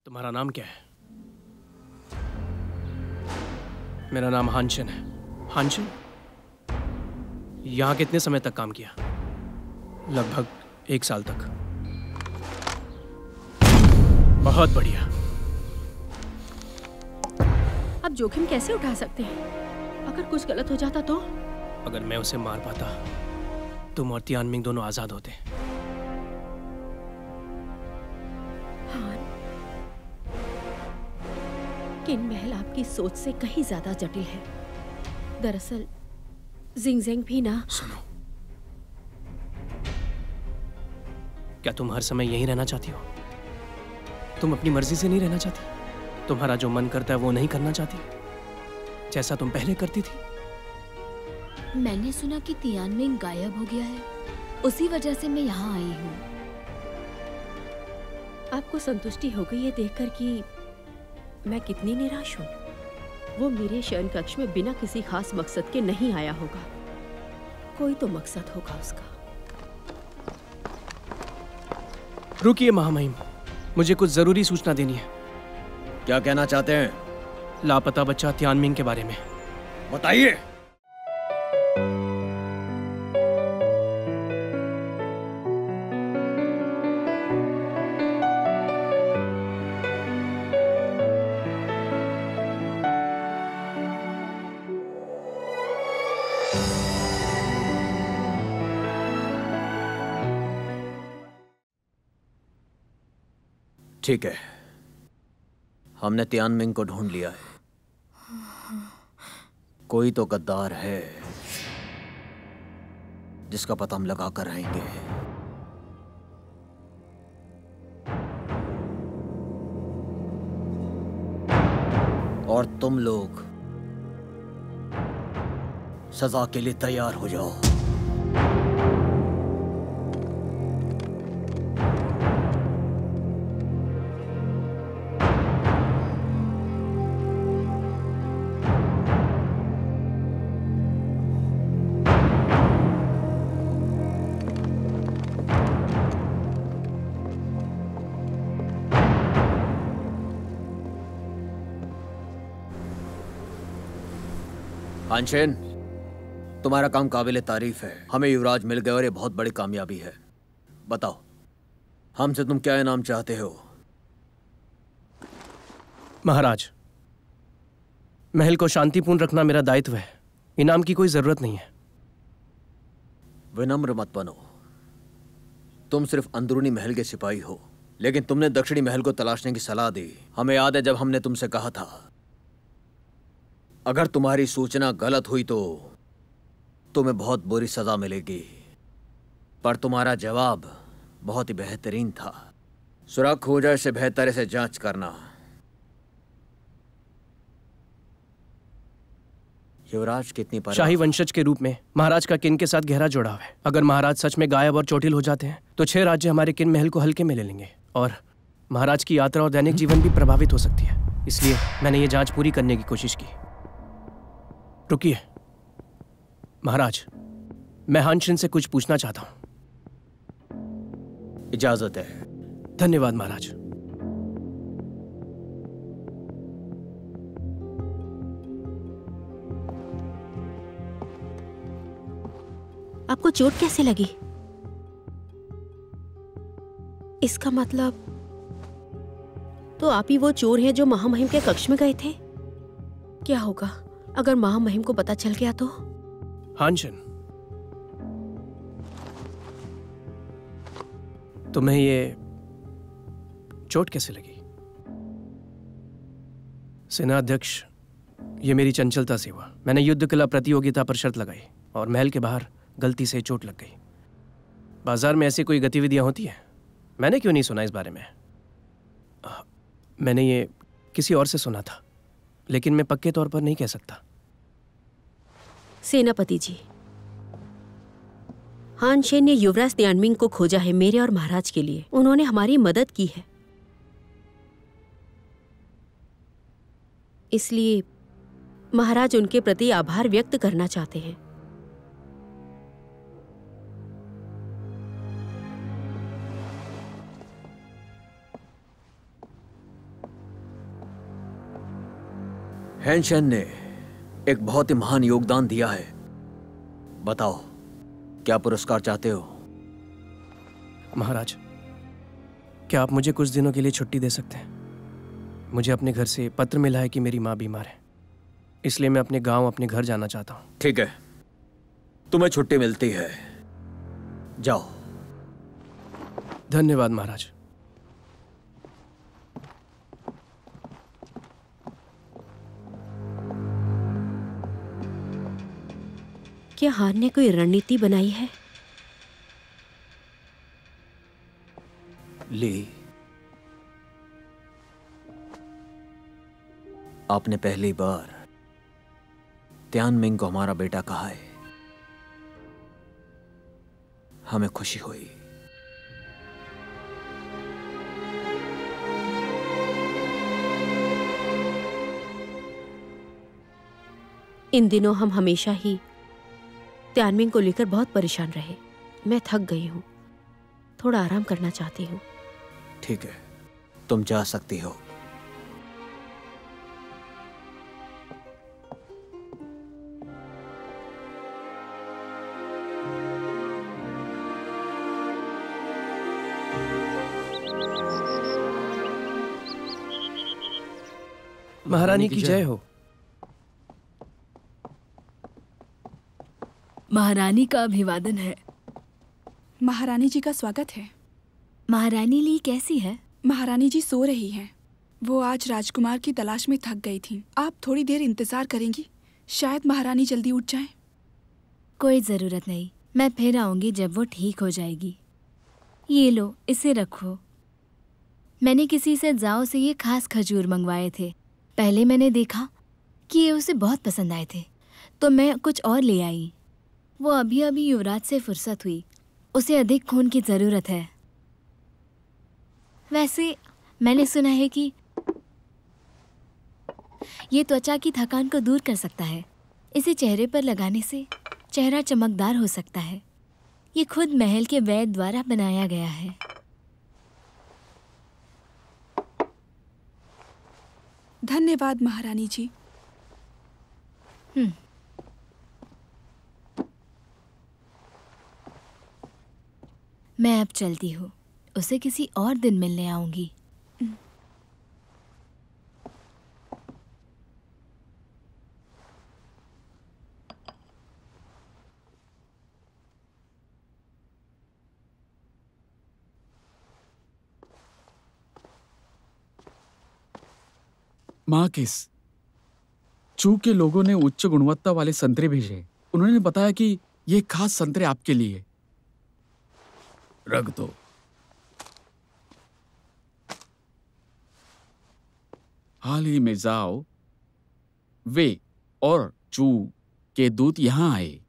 तुम्हारा नाम क्या है? मेरा नाम हानशन है। हानशन? यहाँ कितने समय तक काम किया? लगभग 1 साल तक। बहुत बढ़िया। आप जोखिम कैसे उठा सकते हैं? अगर कुछ गलत हो जाता तो? अगर मैं उसे मार पाता, तुम और तियानमिंग दोनों आजाद होते। किन महल आपकी सोच से कहीं ज्यादा जटिल है। दरअसल जिंगजेंग भी ना। सुनो, क्या तुम हर समय यहीं रहना चाहती हो? तुम अपनी मर्जी से नहीं रहना चाहती? तुम्हारा जो मन करता है वो नहीं करना चाहती, जैसा तुम पहले करती थी? मैंने सुना कि तियानमिंग गायब हो गया है, उसी वजह से मैं यहाँ आई हूँ। आपको संतुष्टि हो गई है देखकर कि मैं कितनी निराश हूँ। वो मेरे शयन कक्ष में बिना किसी खास मकसद के नहीं आया होगा। कोई तो मकसद होगा उसका। रुकिए महामहिम, मुझे कुछ जरूरी सूचना देनी है। क्या कहना चाहते हैं? लापता बच्चा तियानमिंग के बारे में। बताइए। ठीक है, हमने तियानमिंग को ढूंढ लिया है। कोई तो गद्दार है जिसका पता हम लगा कर रहेंगे। और तुम लोग सजा के लिए तैयार हो जाओ। हानशेन, तुम्हारा काम काबिल तारीफ है। हमें युवराज मिल गए और ये बहुत बड़ी कामयाबी है। बताओ, हमसे तुम क्या इनाम चाहते हो? महाराज, महल को शांतिपूर्ण रखना मेरा दायित्व है। इनाम की कोई जरूरत नहीं है। विनम्र मत बनो। तुम सिर्फ अंदरूनी महल के सिपाही हो, लेकिन तुमने दक्षिणी महल को तलाशने की सलाह दी। हमें याद है जब हमने तुमसे कहा था अगर तुम्हारी सूचना गलत हुई तो तुम्हें बहुत बुरी सजा मिलेगी। पर तुम्हारा जवाब बहुत ही बेहतरीन था। सुराग हो जाए से बेहतर इसे जांच करना। युवराज कितनी शाही वंशज के रूप में महाराज का किन के साथ गहरा जुड़ाव है। अगर महाराज सच में गायब और चोटिल हो जाते हैं तो 6 राज्य हमारे किन महल को हल्के में ले लेंगे और महाराज की यात्रा और दैनिक जीवन भी प्रभावित हो सकती है। इसलिए मैंने ये जांच पूरी करने की कोशिश की। रुकिए महाराज, मैं हानशिन से कुछ पूछना चाहता हूं। इजाजत है। धन्यवाद महाराज। आपको चोट कैसे लगी? इसका मतलब तो आप ही वो चोर हैं जो महामहिम के कक्ष में गए थे? क्या होगा अगर महामहिम को पता चल गया तो? हानशिन, तुम्हें ये चोट कैसे लगी? सेनाध्यक्ष, ये मेरी चंचलता से हुआ। मैंने युद्ध कला प्रतियोगिता पर शर्त लगाई और महल के बाहर गलती से चोट लग गई। बाजार में ऐसी कोई गतिविधियां होती हैं? मैंने क्यों नहीं सुना इस बारे में? मैंने ये किसी और से सुना था, लेकिन मैं पक्के तौर पर नहीं कह सकता। सेनापति जी, हानशेन ने युवराज तियानमिंग को खोजा है मेरे और महाराज के लिए। उन्होंने हमारी मदद की है, इसलिए महाराज उनके प्रति आभार व्यक्त करना चाहते हैं। हेनशन ने एक बहुत ही महान योगदान दिया है। बताओ, क्या पुरस्कार चाहते हो? महाराज, क्या आप मुझे कुछ दिनों के लिए छुट्टी दे सकते हैं? मुझे अपने घर से पत्र मिला है कि मेरी माँ बीमार है, इसलिए मैं अपने गांव, अपने घर जाना चाहता हूँ। ठीक है, तुम्हें छुट्टी मिलती है, जाओ। धन्यवाद महाराज। क्या हान ने कोई रणनीति बनाई है? ली, आपने पहली बार त्यानमिंग को हमारा बेटा कहा है। हमें खुशी हुई। इन दिनों हम हमेशा ही त्यानमिंग को लेकर बहुत परेशान रहे। मैं थक गई हूँ, थोड़ा आराम करना चाहती हूँ। ठीक है, तुम जा सकती हो। महारानी की जय हो। महारानी का अभिवादन है। महारानी जी का स्वागत है। महारानी ली कैसी है? महारानी जी सो रही हैं। वो आज राजकुमार की तलाश में थक गई थीं। आप थोड़ी देर इंतजार करेंगी? शायद महारानी जल्दी उठ जाएं। कोई ज़रूरत नहीं, मैं फिर आऊँगी जब वो ठीक हो जाएगी। ये लो, इसे रखो। मैंने किसी से जाओ से ये खास खजूर मंगवाए थे। पहले मैंने देखा कि ये उसे बहुत पसंद आए थे, तो मैं कुछ और ले आई। वो अभी अभी युवराज से फुर्सत हुई, उसे अधिक खून की ज़रूरत है। वैसे मैंने सुना है कि ये त्वचा की थकान को दूर कर सकता है। इसे चेहरे पर लगाने से चेहरा चमकदार हो सकता है। ये खुद महल के वैद्य द्वारा बनाया गया है। धन्यवाद महारानी जी। मैं अब चलती हूँ, उसे किसी और दिन मिलने आऊंगी। मार्किस, चू के लोगों ने उच्च गुणवत्ता वाले संतरे भेजे। उन्होंने बताया कि ये खास संतरे आपके लिए। रख दो। हाल ही में जाओ, वे और चू के दूत यहां आए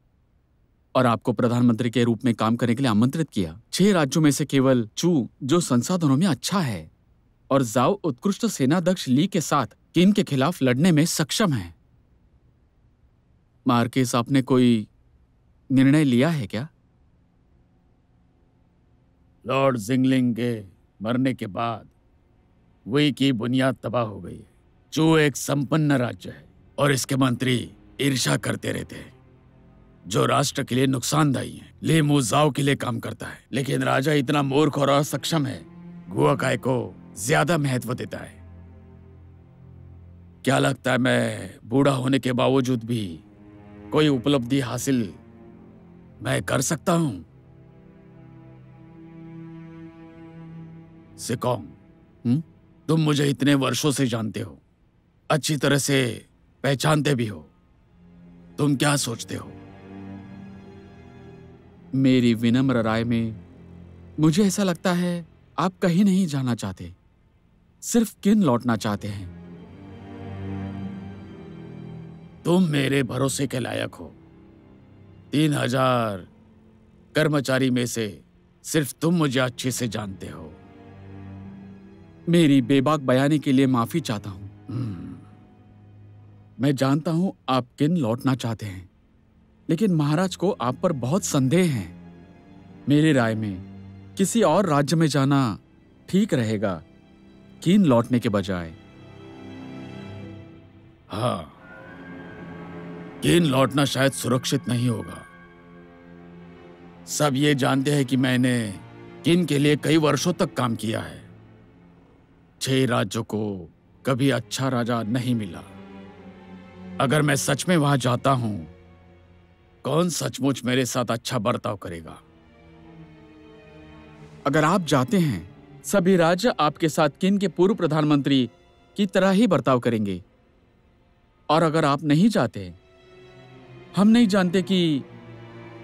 और आपको प्रधानमंत्री के रूप में काम करने के लिए आमंत्रित किया। 6 राज्यों में से केवल चू, जो संसाधनों में अच्छा है, और जाओ उत्कृष्ट सेनाध्यक्ष ली के साथ किन के खिलाफ लड़ने में सक्षम है। मार्किस, आपने कोई निर्णय लिया है क्या? लॉर्ड जिंगलिंग के मरने के बाद वे की बुनियाद तबाह हो गई है। जो एक संपन्न राज्य है और इसके मंत्री ईर्ष्या करते रहते हैं, जो राष्ट्र के लिए नुकसानदायी है। ले मुजाओ के लिए काम करता है, लेकिन राजा इतना मूर्ख और असक्षम है, गुआकाई को ज्यादा महत्व देता है। क्या लगता है मैं बूढ़ा होने के बावजूद भी कोई उपलब्धि हासिल मैं कर सकता हूं? सिकोंग, तुम मुझे इतने वर्षों से जानते हो, अच्छी तरह से पहचानते भी हो। तुम क्या सोचते हो? मेरी विनम्र राय में मुझे ऐसा लगता है आप कहीं नहीं जाना चाहते, सिर्फ किन लौटना चाहते हैं। तुम मेरे भरोसे के लायक हो। 3000 कर्मचारी में से सिर्फ तुम मुझे अच्छे से जानते हो। मेरी बेबाक बयानी के लिए माफी चाहता हूं। मैं जानता हूं आप किन लौटना चाहते हैं, लेकिन महाराज को आप पर बहुत संदेह है। मेरी राय में किसी और राज्य में जाना ठीक रहेगा, किन लौटने के बजाय। हाँ, किन लौटना शायद सुरक्षित नहीं होगा। सब ये जानते हैं कि मैंने किन के लिए कई वर्षों तक काम किया है। 6 राज्यों को कभी अच्छा राजा नहीं मिला। अगर मैं सच में वहां जाता हूं, कौन सचमुच मेरे साथ अच्छा बर्ताव करेगा? अगर आप जाते हैं, सभी राज्य आपके साथ किन के पूर्व प्रधानमंत्री की तरह ही बर्ताव करेंगे। और अगर आप नहीं जाते, हम नहीं जानते कि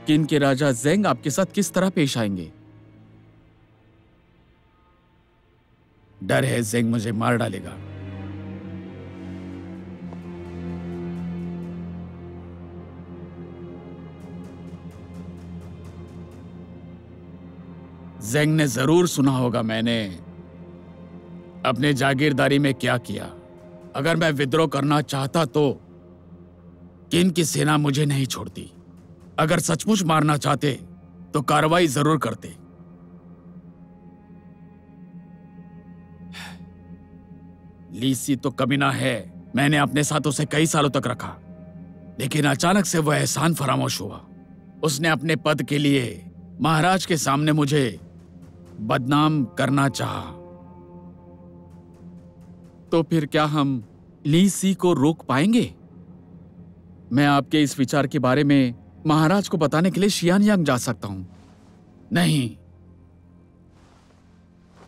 किन के राजा ज़ेंग आपके साथ किस तरह पेश आएंगे। डर है ज़ेंग मुझे मार डालेगा। ज़ेंग ने जरूर सुना होगा मैंने अपने जागीरदारी में क्या किया। अगर मैं विद्रोह करना चाहता तो किन की सेना मुझे नहीं छोड़ती। अगर सचमुच मारना चाहते तो कार्रवाई जरूर करते। ली सी तो कमीना है। मैंने अपने साथ उसे कई सालों तक रखा, लेकिन अचानक से वह एहसान फरामोश हुआ। उसने अपने पद के लिए महाराज के सामने मुझे बदनाम करना चाहा। तो फिर क्या हम ली सी को रोक पाएंगे? मैं आपके इस विचार के बारे में महाराज को बताने के लिए शियानयांग जा सकता हूं। नहीं,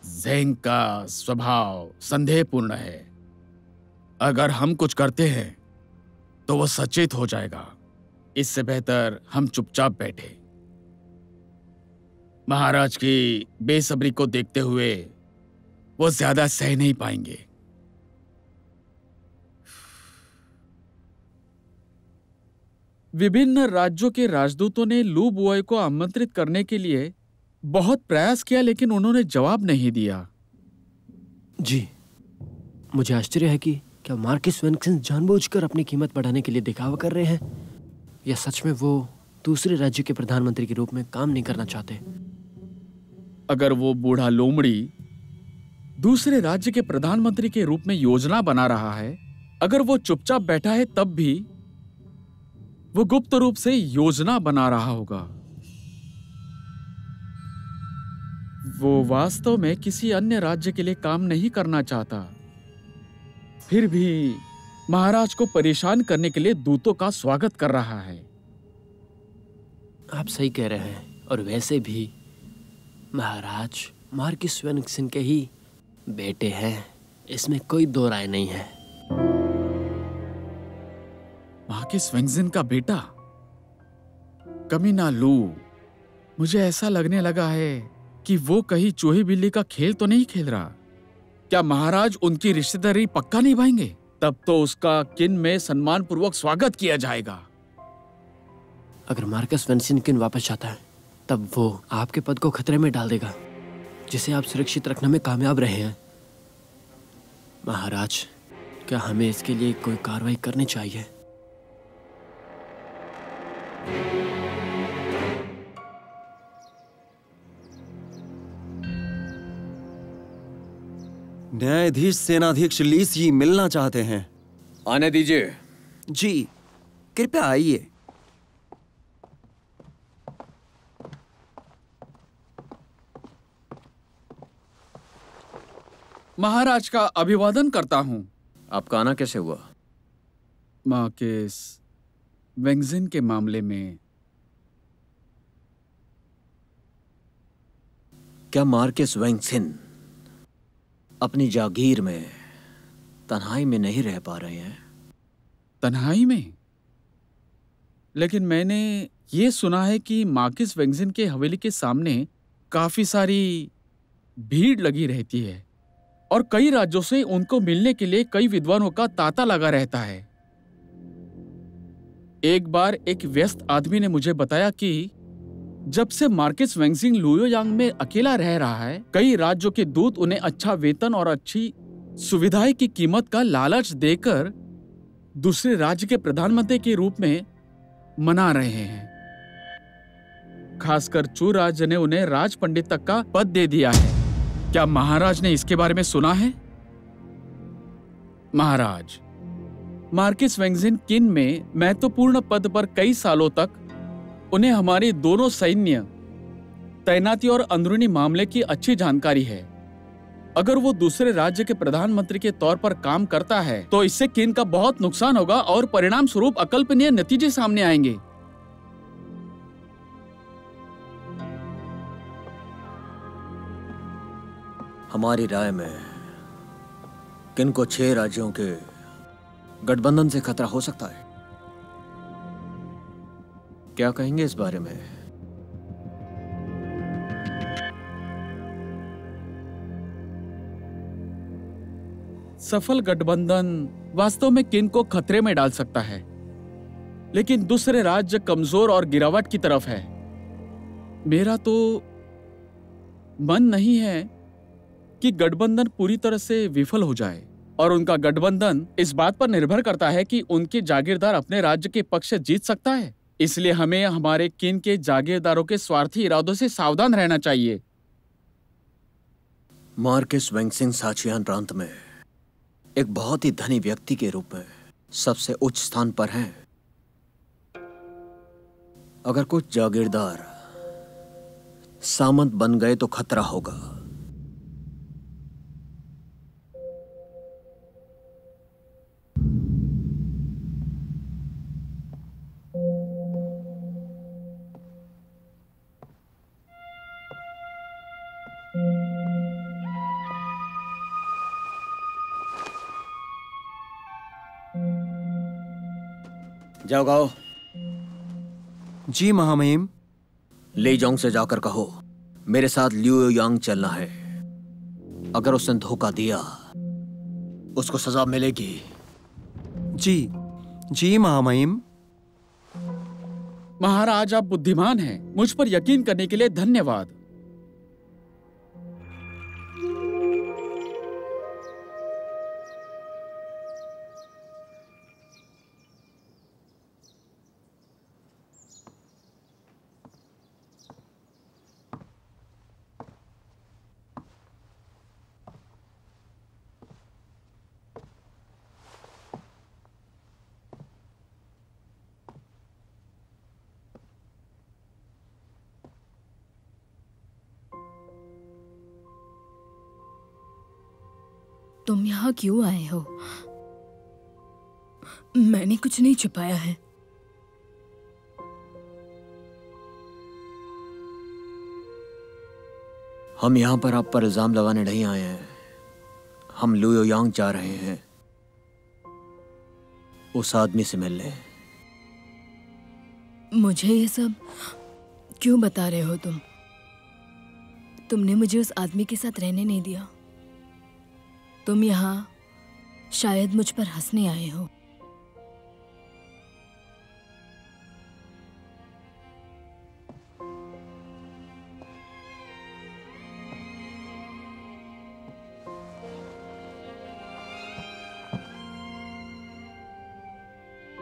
ज़ेंग का स्वभाव संदेहपूर्ण है। अगर हम कुछ करते हैं तो वह सचेत हो जाएगा। इससे बेहतर हम चुपचाप बैठे। महाराज की बेसब्री को देखते हुए वो ज्यादा सह नहीं पाएंगे। विभिन्न राज्यों के राजदूतों ने लू बुओय को आमंत्रित करने के लिए बहुत प्रयास किया, लेकिन उन्होंने जवाब नहीं दिया। जी, मुझे आश्चर्य है कि क्या मार्किस वेंगक्सिन जानबूझकर अपनी कीमत बढ़ाने के लिए दिखावा कर रहे हैं, या सच में वो दूसरे राज्य के प्रधानमंत्री के रूप में काम नहीं करना चाहते। अगर वो बूढ़ा लोमड़ी दूसरे राज्य के प्रधानमंत्री के रूप में योजना बना रहा है, अगर वो चुपचाप बैठा है, तब भी वो गुप्त रूप से योजना बना रहा होगा। वो वास्तव में किसी अन्य राज्य के लिए काम नहीं करना चाहता, फिर भी महाराज को परेशान करने के लिए दूतों का स्वागत कर रहा है। आप सही कह रहे हैं, और वैसे भी महाराज मार्किस वेंगक्सिन के ही बेटे हैं, इसमें कोई दो राय नहीं है। मार्किस वेंगक्सिन का बेटा? कमीना लू, मुझे ऐसा लगने लगा है कि वो कहीं चूहे बिल्ली का खेल तो नहीं खेल रहा। क्या महाराज उनकी रिश्तेदारी पक्का निभाएंगे? तब तो उसका किन में सम्मान पूर्वक स्वागत किया जाएगा। अगर मार्कस वेंगक्सिन किन वापस जाता है, तब वो आपके पद को खतरे में डाल देगा, जिसे आप सुरक्षित रखने में कामयाब रहे हैं। महाराज, क्या हमें इसके लिए कोई कार्रवाई करनी चाहिए? न्यायाधीश सेनाध्यक्ष ली सी मिलना चाहते हैं। आने दीजिए। जी, कृपया आइए। महाराज का अभिवादन करता हूं। आपका आना कैसे हुआ? मार्किस वेंगक्सिन के मामले में। क्या मार्किस वेंगक्सिन अपनी जागीर में तन्हाई में नहीं रह पा रहे हैं? तन्हाई में? लेकिन मैंने ये सुना है कि मार्किस वेंगक्सिन के हवेली के सामने काफी सारी भीड़ लगी रहती है, और कई राज्यों से उनको मिलने के लिए कई विद्वानों का तांता लगा रहता है। एक बार एक व्यस्त आदमी ने मुझे बताया कि जब से मार्किस वेंगक्सिन लुओयांग में अकेला रह रहा है, कई राज्यों के दूत उन्हें अच्छा वेतन और अच्छी सुविधाएं की कीमत का लालच देकर दूसरे राज्य के प्रधानमंत्री के रूप में मना रहे हैं। खासकर चू राज्य ने उन्हें राज पंडित तक का पद दे दिया है। क्या महाराज ने इसके बारे में सुना है? महाराज, मार्किस वेंगजिन किन में महत्वपूर्ण पद पर कई सालों तक उन्हें हमारी दोनों सैन्य तैनाती और अंदरूनी मामले की अच्छी जानकारी है। अगर वो दूसरे राज्य के प्रधानमंत्री के तौर पर काम करता है तो इससे किन का बहुत नुकसान होगा और परिणाम स्वरूप अकल्पनीय नतीजे सामने आएंगे। हमारी राय में किन को 6 राज्यों के गठबंधन से खतरा हो सकता है। क्या कहेंगे इस बारे में? सफल गठबंधन वास्तव में किन को खतरे में डाल सकता है, लेकिन दूसरे राज्य कमजोर और गिरावट की तरफ है। मेरा तो मन नहीं है कि गठबंधन पूरी तरह से विफल हो जाए, और उनका गठबंधन इस बात पर निर्भर करता है कि उनके जागीरदार अपने राज्य के पक्ष से जीत सकता है। इसलिए हमें हमारे किन के जागीरदारों के स्वार्थी इरादों से सावधान रहना चाहिए। मार्किस वेंगसिंग साचियान प्रांत में एक बहुत ही धनी व्यक्ति के रूप में सबसे उच्च स्थान पर हैं। अगर कुछ जागीरदार सामंत बन गए तो खतरा होगा। जाओ गाओ। जी महामहिम। ले जोंग से जाकर कहो मेरे साथ लियो यांग चलना है। अगर उसने धोखा दिया उसको सजा मिलेगी। जी जी महामहिम। महाराज, आप बुद्धिमान हैं। मुझ पर यकीन करने के लिए धन्यवाद। तुम यहाँ क्यों आए हो? मैंने कुछ नहीं छुपाया है। हम यहाँ पर आप पर इल्जाम लगाने नहीं आए हैं। हम लियो यांग जा रहे हैं उस आदमी से मिलने। मुझे ये सब क्यों बता रहे हो तुम? तुमने मुझे उस आदमी के साथ रहने नहीं दिया। तुम यहाँ शायद मुझ पर हंसने आए हो।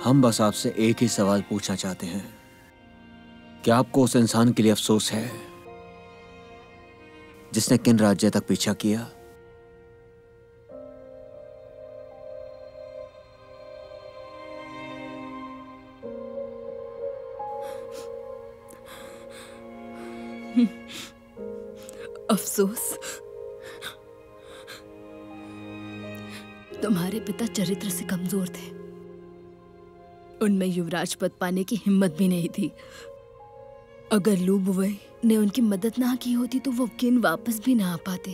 हम बस आपसे एक ही सवाल पूछना चाहते हैं। क्या आपको उस इंसान के लिए अफसोस है जिसने किन राज्य तक पीछा किया? अफसोस? तुम्हारे पिता चरित्र से कमजोर थे। उनमें युवराज पद पाने की हिम्मत भी नहीं थी। अगर लू बुवे ने उनकी मदद ना की होती तो वो किन वापस भी ना आ पाते।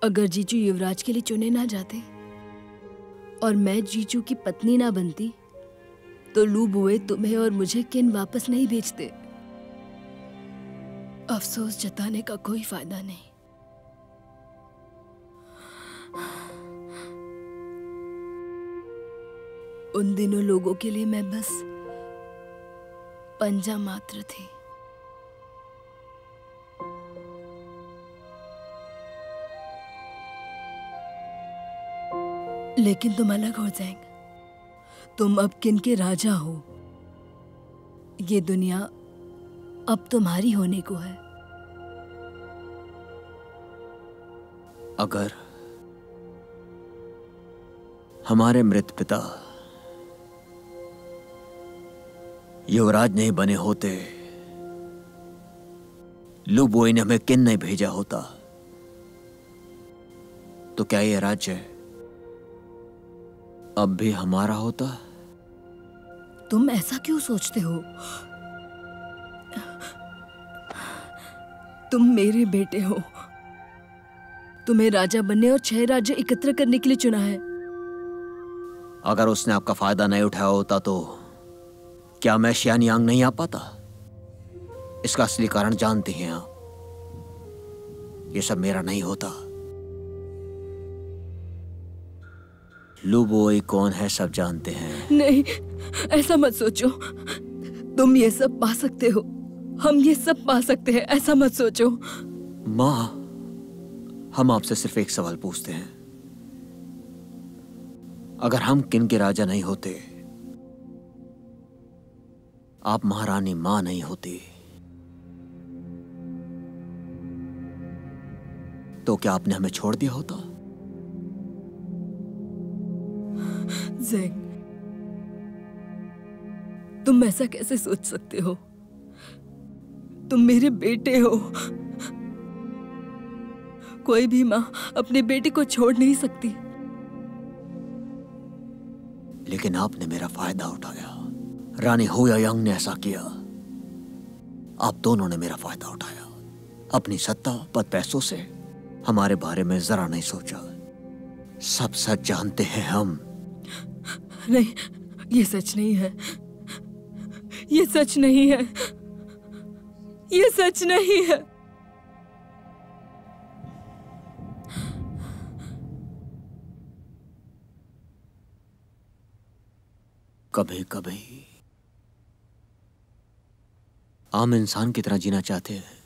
अगर जीजू युवराज के लिए चुने ना जाते और मैं जीजू की पत्नी ना बनती तो लू बुवे तुम्हें और मुझे किन वापस नहीं भेजते। अफसोस जताने का कोई फायदा नहीं। उन दिनों लोगों के लिए मैं बस पंजा मात्र थी। लेकिन तुम अलग हो जाएंगे। तुम अब किन के राजा हो। ये दुनिया अब तुम्हारी होने को है। हमारे मृत पिता युवराज नहीं बने होते, लू बोई ने हमें किन नहीं भेजा होता, तो क्या ये राज्य अब भी हमारा होता? तुम ऐसा क्यों सोचते हो? तुम मेरे बेटे हो। तुम्हें राजा बनने और 6 राज्य एकत्र करने के लिए चुना है। अगर उसने आपका फायदा नहीं उठाया होता तो क्या मैं शियानयांग नहीं आ पाता? इसका असली कारण जानते हैं आप। ये सब मेरा नहीं होता। लू बोई कौन है सब जानते हैं। नहीं, ऐसा मत सोचो। तुम ये सब पा सकते हो, हम ये सब पा सकते हैं, ऐसा मत सोचो। माँ, हम आपसे सिर्फ एक सवाल पूछते हैं। अगर हम किन के राजा नहीं होते, आप महारानी माँ नहीं होती, तो क्या आपने हमें छोड़ दिया होता? ज़ेंग, तुम ऐसा कैसे सोच सकते हो? तुम मेरे बेटे हो। कोई भी माँ अपने बेटे को छोड़ नहीं सकती। लेकिन आपने मेरा फायदा उठाया। रानी हुयायांग ने ऐसा किया। आप दोनों ने मेरा फायदा उठाया। अपनी सत्ता, पद, पैसों से हमारे बारे में जरा नहीं सोचा। सब सच जानते हैं हम। नहीं, ये सच नहीं है। ये सच नहीं है। ये सच नहीं है। कभी कभी आम इंसान की तरह जीना चाहते हैं।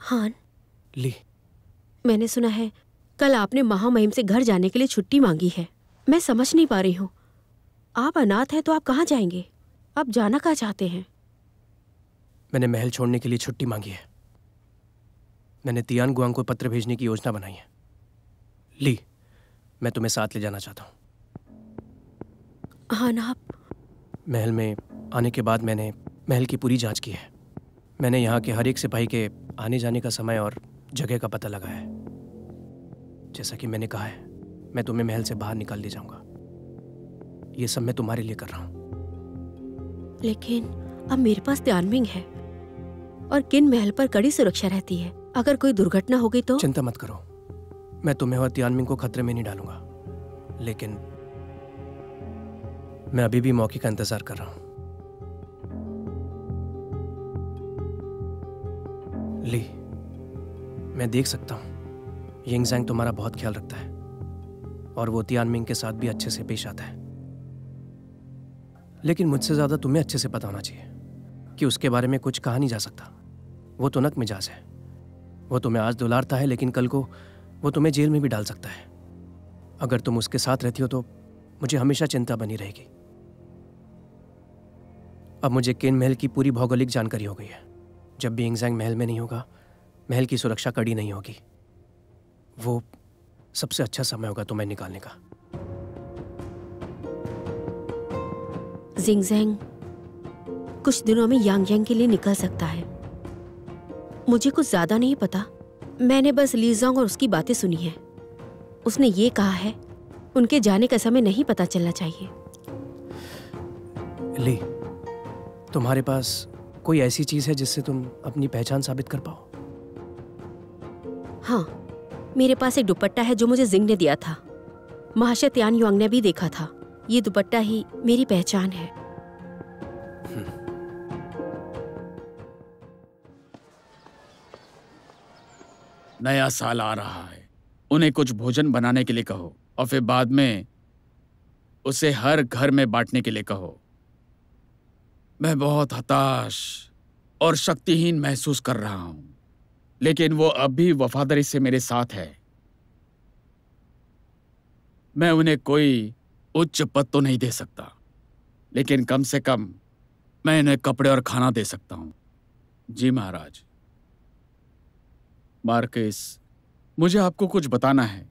हान, ली, मैंने सुना है कल आपने महामहिम से घर जाने के लिए छुट्टी मांगी है। मैं समझ नहीं पा रही हूँ। आप अनाथ हैं तो आप कहाँ जाएंगे? आप जाना कहाँ चाहते हैं? मैंने महल छोड़ने के लिए छुट्टी मांगी है। मैंने तियान गुआंग को पत्र भेजने की योजना बनाई है। ली, मैं तुम्हें साथ ले जाना चाहता हूँ। हान, आप? महल में आने के बाद मैंने महल की पूरी जांच की है। मैंने यहाँ के हर एक सिपाही के आने जाने का समय और जगह का पता लगाया है। जैसा कि मैंने कहा है, मैं तुम्हें महल से बाहर निकाल ले जाऊंगा। ये सब मैं तुम्हारे लिए कर रहा हूँ। लेकिन अब मेरे पास त्यानमिंग है और किन महल पर कड़ी सुरक्षा रहती है। अगर कोई दुर्घटना हो गई तो? चिंता मत करो, मैं तुम्हें और त्यानमिंग को खतरे में नहीं डालूंगा। लेकिन मैं अभी भी मौके का इंतजार कर रहा हूँ। ली, मैं देख सकता हूँ यिंगज़ैंग तुम्हारा बहुत ख्याल रखता है और वो तियानमिंग के साथ भी अच्छे से पेश आता है। लेकिन मुझसे ज्यादा तुम्हें अच्छे से पता होना चाहिए कि उसके बारे में कुछ कहा नहीं जा सकता। वो तो नक मिजाज है। वो तुम्हें आज दुलारता है, लेकिन कल को वो तुम्हें जेल में भी डाल सकता है। अगर तुम उसके साथ रहती हो तो मुझे हमेशा चिंता बनी रहेगी। अब मुझे किन महल की पूरी भौगोलिक जानकारी हो गई है। जब भी यिंगज़ैंग महल में नहीं होगा, महल की सुरक्षा कड़ी नहीं होगी। वो सबसे अच्छा समय होगा तुम्हें निकालने का। जिंगज़ैंग कुछ दिनों में यांग के लिए निकल सकता है। मुझे कुछ ज्यादा नहीं पता, मैंने बस लीजोंग और उसकी बातें सुनी है। उसने ये कहा है उनके जाने का समय नहीं पता चलना चाहिए। ली, तुम्हारे पास कोई ऐसी चीज है जिससे तुम अपनी पहचान साबित कर पाओ? हाँ, मेरे पास एक दुपट्टा है जो मुझे जिंग ने दिया था। महाशय त्यान युआंग ने भी देखा था। ये दुपट्टा ही मेरी पहचान है। नया साल आ रहा है, उन्हें कुछ भोजन बनाने के लिए कहो और फिर बाद में उसे हर घर में बांटने के लिए कहो। मैं बहुत हताश और शक्तिहीन महसूस कर रहा हूं, लेकिन वो अब भी वफादारी से मेरे साथ है। मैं उन्हें कोई उच्च पद तो नहीं दे सकता, लेकिन कम से कम मैं इन्हें कपड़े और खाना दे सकता हूं। जी महाराज। मार्किस, मुझे आपको कुछ बताना है।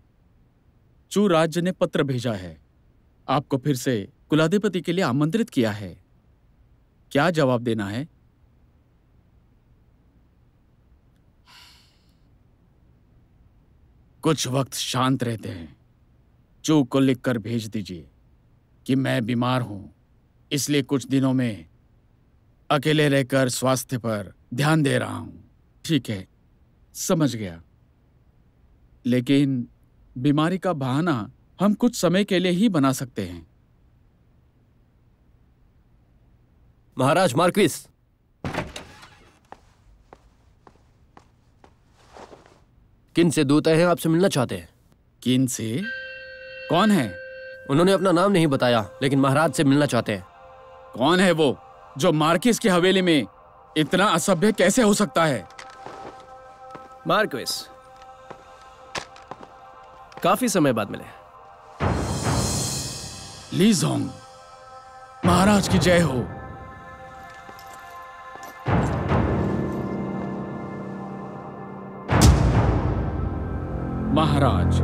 चू राज्य ने पत्र भेजा है, आपको फिर से कुलाधिपति के लिए आमंत्रित किया है। क्या जवाब देना है? कुछ वक्त शांत रहते हैं। चू को लिखकर भेज दीजिए कि मैं बीमार हूं, इसलिए कुछ दिनों में अकेले रहकर स्वास्थ्य पर ध्यान दे रहा हूं। ठीक है, समझ गया। लेकिन बीमारी का बहाना हम कुछ समय के लिए ही बना सकते हैं। महाराज मार्क्विस, किन से दूत हैं, आपसे मिलना चाहते हैं। किन से? कौन है? उन्होंने अपना नाम नहीं बताया, लेकिन महाराज से मिलना चाहते हैं। कौन है वो जो मार्किस की हवेली में इतना असभ्य कैसे हो सकता है? मार्क्विस, काफी समय बाद मिले। लीजोंग, महाराज की जय हो। महाराज,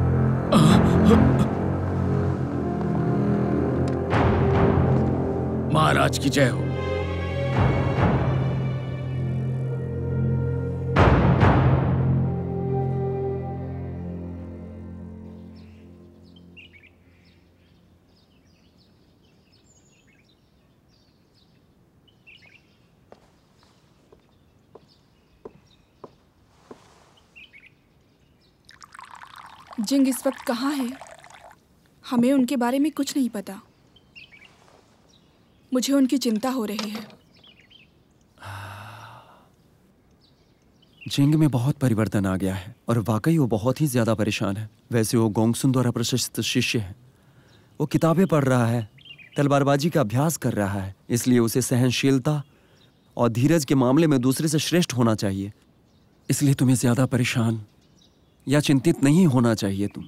महाराज की जय हो। जिंग इस वक्त कहाँ है? हमें उनके बारे में कुछ नहीं पता। मुझे उनकी चिंता हो रही है। जिंग में बहुत परिवर्तन आ गया है और वाकई वो बहुत ही ज्यादा परेशान है। वैसे वो गोंगसुन द्वारा प्रशस्त शिष्य है। वो किताबें पढ़ रहा है, तलवारबाजी का अभ्यास कर रहा है, इसलिए उसे सहनशीलता और धीरज के मामले में दूसरे से श्रेष्ठ होना चाहिए। इसलिए तुम्हें ज्यादा परेशान या चिंतित नहीं होना चाहिए तुम।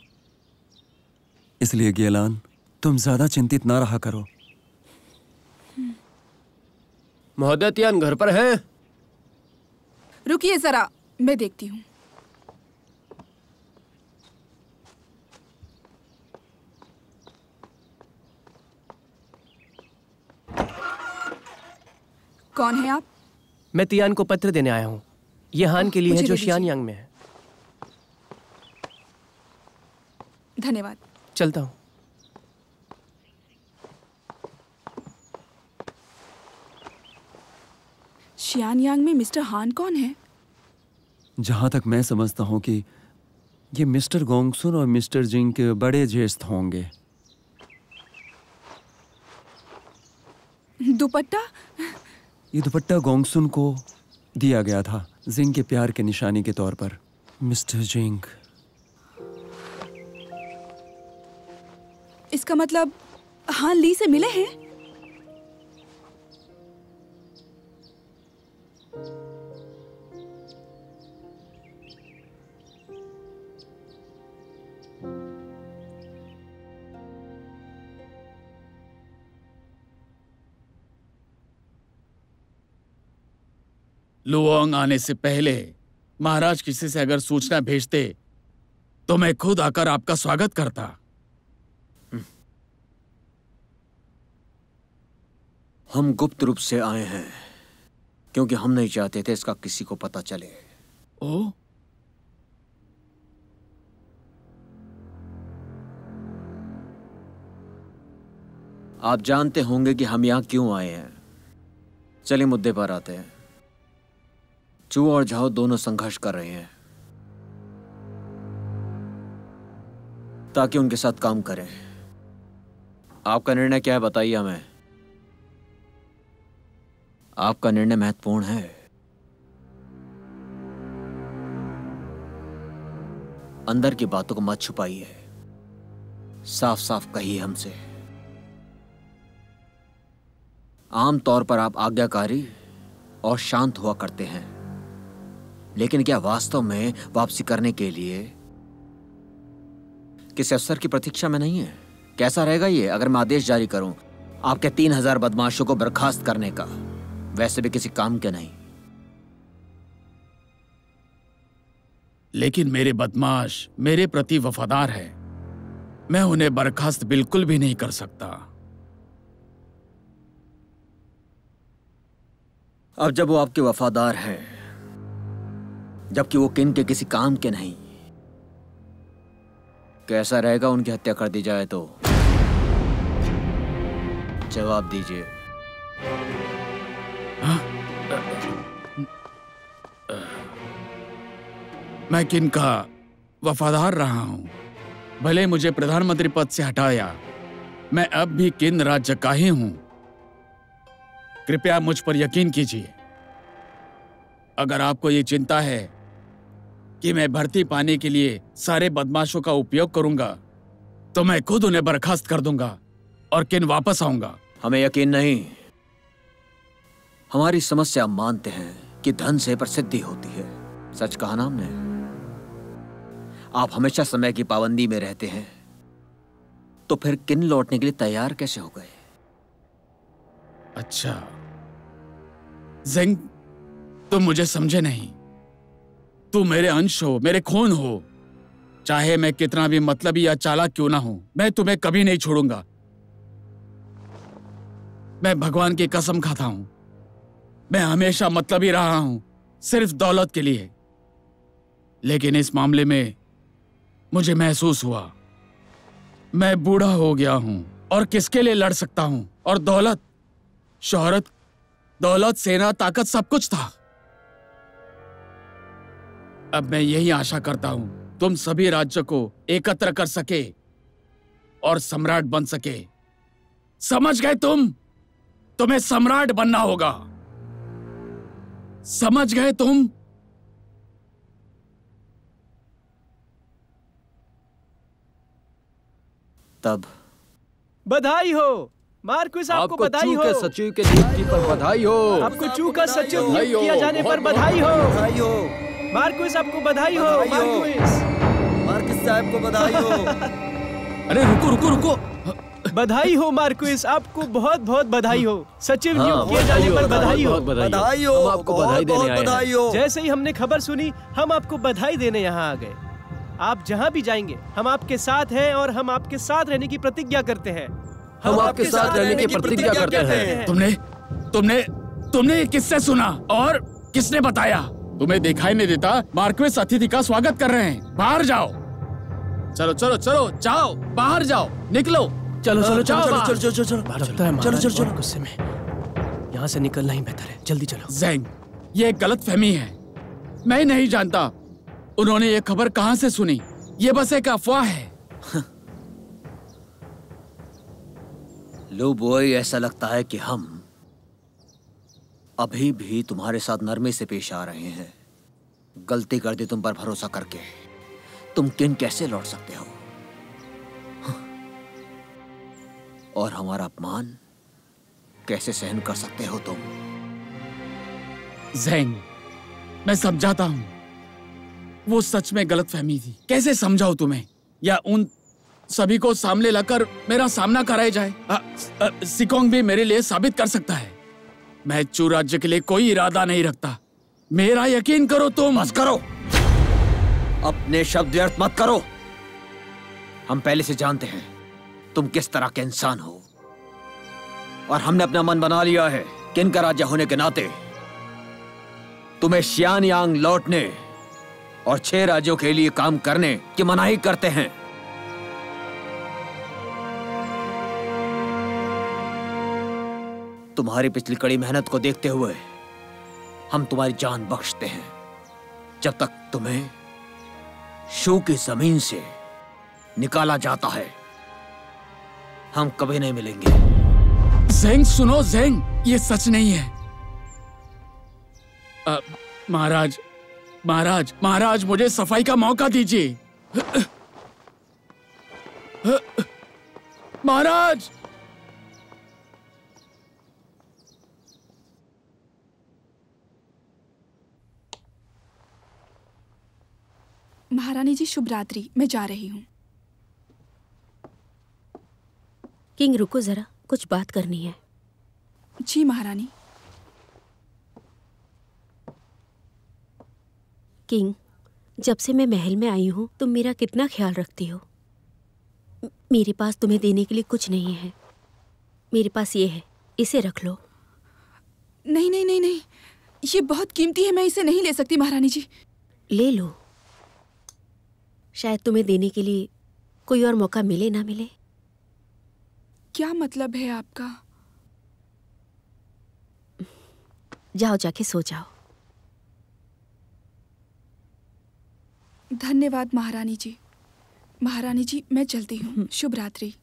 इसलिए गेलान, तुम ज्यादा चिंतित ना रहा करो। महोदय त्यान घर पर हैं? रुकिए जरा, मैं देखती हूँ। कौन है आप? मैं तियान को पत्र देने आया हूँ। ये हान के लिए है मुझे जो दे दीजिए। शियानयांग में है। धन्यवाद। चलता हूँ। शियानयांग में मिस्टर हान कौन है? जहां तक मैं समझता हूं कि ये मिस्टर गोंगसुन और मिस्टर जिंग के बड़े ज्येष्ठ होंगे। दुपट्टा? ये दुपट्टा गोंगसुन को दिया गया था जिंग के प्यार के निशानी के तौर पर। मिस्टर जिंग, इसका मतलब हान ली से मिले हैं? लुओंग आने से पहले महाराज किसी से अगर सूचना भेजते तो मैं खुद आकर आपका स्वागत करता। हम गुप्त रूप से आए हैं। क्योंकि हम नहीं चाहते थे इसका किसी को पता चले। ओ, आप जानते होंगे कि हम यहां क्यों आए हैं। चलिए मुद्दे पर आते हैं। चू और झाओ दोनों संघर्ष कर रहे हैं ताकि उनके साथ काम करें। आपका निर्णय क्या है बताइए हमें। आपका निर्णय महत्वपूर्ण है। अंदर की बातों को मत छुपाइए, साफ साफ कहिए हमसे। आमतौर पर आप आज्ञाकारी और शांत हुआ करते हैं, लेकिन क्या वास्तव में वापसी करने के लिए किसी अफसर की प्रतीक्षा में नहीं है? कैसा रहेगा ये अगर मैं आदेश जारी करूं आपके 3000 बदमाशों को बर्खास्त करने का, वैसे भी किसी काम के नहीं। लेकिन मेरे बदमाश मेरे प्रति वफादार है, मैं उन्हें बर्खास्त बिल्कुल भी नहीं कर सकता। अब जब वो आपके वफादार हैं, जबकि वो किन के किसी काम के नहीं, कैसा रहेगा उनकी हत्या कर दी जाए तो? जवाब दीजिए। मैं किन का वफादार रहा हूं, भले मुझे प्रधानमंत्री पद से हटाया, मैं अब भी किन राज्य का ही हूं। कृपया मुझ पर यकीन कीजिए। अगर आपको ये चिंता है कि मैं भर्ती पाने के लिए सारे बदमाशों का उपयोग करूंगा, तो मैं खुद उन्हें बर्खास्त कर दूंगा और किन वापस आऊंगा। हमें यकीन नहीं। हमारी समस्या हम मानते हैं कि धन से प्रसिद्धि होती है। सच कहा ना हमने। आप हमेशा समय की पाबंदी में रहते हैं, तो फिर किन लौटने के लिए तैयार कैसे हो गए? अच्छा ज़ेंग, तुम मुझे समझे नहीं। तू मेरे अंश हो, मेरे खून हो। चाहे मैं कितना भी मतलबी या चालाक क्यों ना हूं, मैं तुम्हें कभी नहीं छोड़ूंगा। मैं भगवान की कसम खाता हूं, मैं हमेशा मतलबी रहा हूं, सिर्फ दौलत के लिए। लेकिन इस मामले में मुझे महसूस हुआ मैं बूढ़ा हो गया हूं और किसके लिए लड़ सकता हूं। और दौलत, शोहरत, दौलत, सेना, ताकत सब कुछ था। अब मैं यही आशा करता हूं तुम सभी राज्यों को एकत्र कर सके और सम्राट बन सके। समझ गए तुम? तुम्हें सम्राट बनना होगा। समझ गए तुम? तब बधाई हो मार्कुस, आपको बधाई हो। सचिव के नियुक्ति पर बधाई हो। आपको चू का सचिव नियुक्त किया जाने पर बधाई हो। बधाई हो मार्कुस, आपको बधाई हो। मार्कुस साहब को बधाई हो। अरे रुको रुको रुको, बधाई हो मार्कुस, आपको बहुत बहुत बधाई हो। सचिव नियुक्त किए जाने पर बधाई हो। बधाई हो, हम आपको बधाई देने आए हैं। जैसे ही हमने खबर सुनी, हम आपको बधाई देने यहाँ आ गए। आप जहाँ भी जाएंगे हम आपके साथ हैं और हम आपके साथ रहने की प्रतिज्ञा करते हैं। हम आपके साथ रहने की प्रतिज्ञा करते हैं। तुमने तुमने तुमने किससे सुना और किसने बताया? तुम्हें दिखाई नहीं देता? मार्क्वेस अतिथि का स्वागत कर रहे हैं। बाहर जाओ। चलो चलो चलो, जाओ बाहर, जाओ, निकलो। चलो चलो जाओ चलो बाहर। चलो चलो चलो चलो, गुस्से में यहाँ से निकलना ही बेहतर है। जल्दी चलो। ज़ेंग, ये गलतफहमी है। मैं नहीं जानता उन्होंने ये खबर कहां से सुनी। ये बस एक अफवाह है। लो बॉय, ऐसा लगता है कि हम अभी भी तुम्हारे साथ नरमी से पेश आ रहे हैं। गलती कर दी तुम पर भरोसा करके। तुम किन कैसे लौट सकते हो? और हमारा अपमान कैसे सहन कर सकते हो तुम? ज़ेंग, मैं समझाता हूं, वो सच में गलतफहमी थी। कैसे समझाऊं तुम्हें? या उन सभी को सामने लाकर मेरा सामना कराया जाए? सिकोंग भी मेरे लिए साबित कर सकता है। मैं चू राज्य के लिए कोई इरादा नहीं रखता। मेरा यकीन करो तुम। बस करो, अपने शब्द व्यर्थ मत करो। हम पहले से जानते हैं तुम किस तरह के इंसान हो, और हमने अपना मन बना लिया है कि इनका राज्य होने के नाते तुम्हें शियानयांग लौटने और 6 राज्यों के लिए काम करने की मनाही करते हैं। तुम्हारी पिछली कड़ी मेहनत को देखते हुए हम तुम्हारी जान बख्शते हैं। जब तक तुम्हें शू की जमीन से निकाला जाता है हम कभी नहीं मिलेंगे। ज़ेंग सुनो ज़ेंग, ये सच नहीं है। महाराज महाराज महाराज, मुझे सफाई का मौका दीजिए। महाराज। महारानी जी शुभ रात्रि, मैं जा रही हूँ। किंग रुको जरा, कुछ बात करनी है। जी महारानी। किंग, जब से मैं महल में आई हूँ तुम मेरा कितना ख्याल रखती हो। मेरे पास तुम्हें देने के लिए कुछ नहीं है। मेरे पास ये है, इसे रख लो। नहीं नहीं नहीं नहीं, ये बहुत कीमती है, मैं इसे नहीं ले सकती महारानी जी। ले लो, शायद तुम्हें देने के लिए कोई और मौका मिले ना मिले। क्या मतलब है आपका? जाओ, जाके सो जाओ। धन्यवाद महारानी जी। महारानी जी, मैं चलती हूँ। शुभ रात्रि।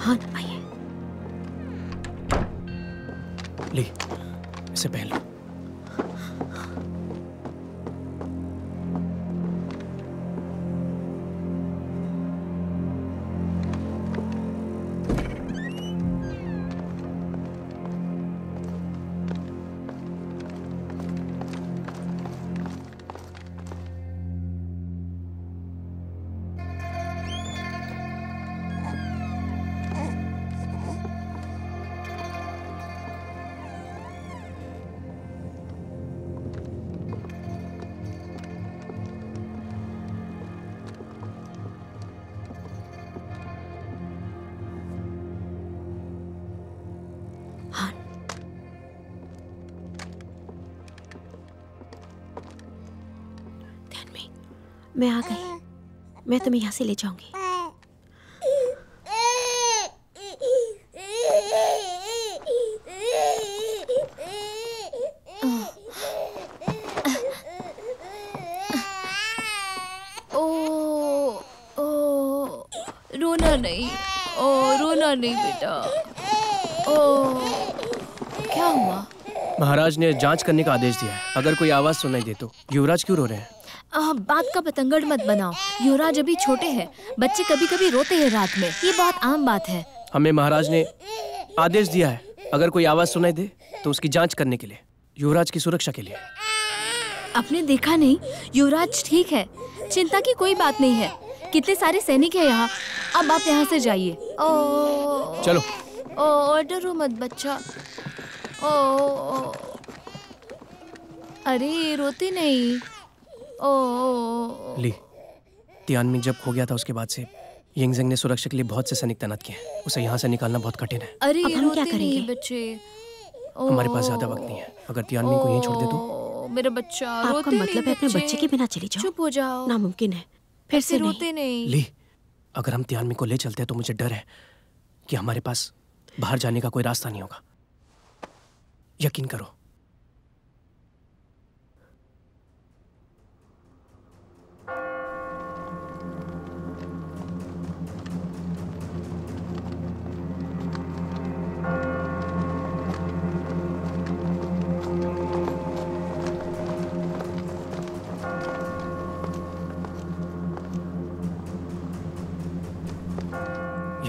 हाँ, आइए। ले, इसे पहन लो। मैं आ गई। मैं तुम्हें यहाँ से ले जाऊंगी। रोना नहीं, रोना नहीं बेटा। क्या हुआ? महाराज ने जांच करने का आदेश दिया है। अगर कोई आवाज सुनाई दे तो। युवराज क्यों रो रहे हैं? बात का पतंगड़ मत बनाओ। युवराज अभी छोटे हैं, बच्चे कभी कभी रोते हैं रात में, ये बहुत आम बात है। हमें महाराज ने आदेश दिया है, अगर कोई आवाज सुनाई दे तो उसकी जांच करने के लिए, युवराज की सुरक्षा के लिए। आपने देखा नहीं, युवराज ठीक है, चिंता की कोई बात नहीं है। कितने सारे सैनिक हैं यहाँ। अब आप यहाँ से जाइए। चलो। डरो मत बच्चा। अरे रोते नहीं। ली, तियानमिन जब खो गया था उसके बाद से यिंगज़ेंग ने सुरक्षा के लिए बहुत से सैनिक तैनात किए हैं। उसे यहाँ से निकालना बहुत कठिन है। अरे अब हम क्या करेंगे? बच्चे, हमारे पास ज्यादा वक्त नहीं है। अगर तियानमिन को यहीं छोड़ दे तो। मेरा बच्चा, आपका मतलब है अपने बच्चे के बिना चली जाओ? चुप हो जाओ। नामुमकिन है। फिर से रोते नहीं। ली, अगर हम तियानमिन को ले चलते हैं तो मुझे डर है कि हमारे पास बाहर जाने का कोई रास्ता नहीं होगा। यकीन करो।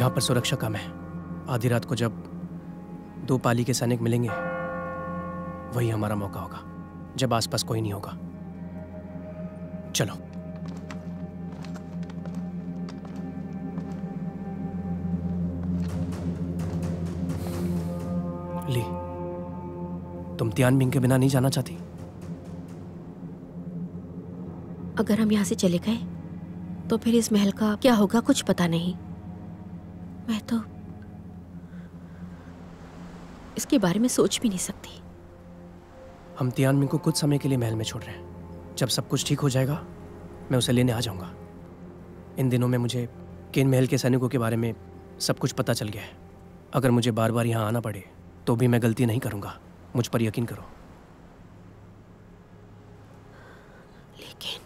यहाँ पर सुरक्षा कम है। आधी रात को जब 2 पाली के सैनिक मिलेंगे वही हमारा मौका होगा, जब आसपास कोई नहीं होगा। चलो। ली, तुम तियानमिंग के बिना नहीं जाना चाहती? अगर हम यहाँ से चले गए तो फिर इस महल का क्या होगा कुछ पता नहीं। मैं तो इसके बारे में सोच भी नहीं सकती। हम तियानमिंग को कुछ समय के लिए महल में छोड़ रहे हैं। जब सब कुछ ठीक हो जाएगा मैं उसे लेने आ जाऊंगा। इन दिनों में मुझे केन महल के सैनिकों के बारे में सब कुछ पता चल गया है। अगर मुझे बार बार यहाँ आना पड़े तो भी मैं गलती नहीं करूंगा, मुझ पर यकीन करो। लेकिन